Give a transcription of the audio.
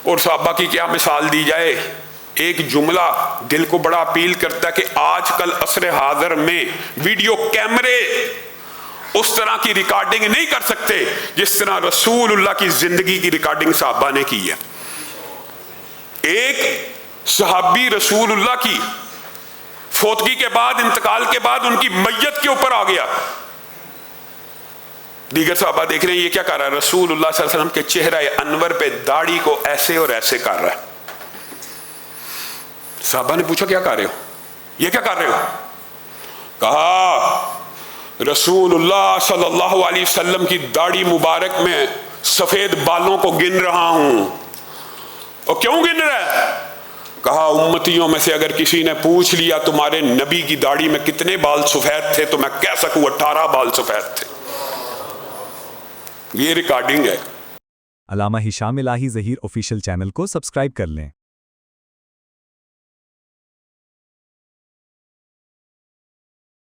اور صحابہ کی کیا مثال دی جائے؟ ایک جملہ دل کو بڑا اپیل کرتا ہے کہ آج کل عصر حاضر میں ویڈیو کیمرے اس طرح کی ریکارڈنگ نہیں کر سکتے جس طرح رسول اللہ کی زندگی کی ریکارڈنگ صحابہ نے کی ہے۔ ایک صحابی رسول اللہ کی فوتگی کے بعد، انتقال کے بعد ان کی میت کے اوپر آ گیا، دیگر صحابہ دیکھ رہے ہیں یہ کیا کر رہا ہے؟ رسول اللہ صلی اللہ علیہ وسلم کے چہرہ انور پہ داڑھی کو ایسے اور ایسے کر رہا ہے۔ صحابہ نے پوچھا کیا کر رہے ہو؟ یہ کیا کر رہے ہو؟ کہا رسول اللہ صلی اللہ علیہ وسلم کی داڑھی مبارک میں سفید بالوں کو گن رہا ہوں۔ اور کیوں گن رہا ہے؟ کہا امتیوں میں سے اگر کسی نے پوچھ لیا تمہارے نبی کی داڑھی میں کتنے بال سفید تھے تو میں کہہ سکوں 18 بال سفید تھے۔ یہ ریکارڈنگ ہے۔ علامہ ہشام الہی ظہیر آفیشیل چینل کو سبسکرائب کر لیں۔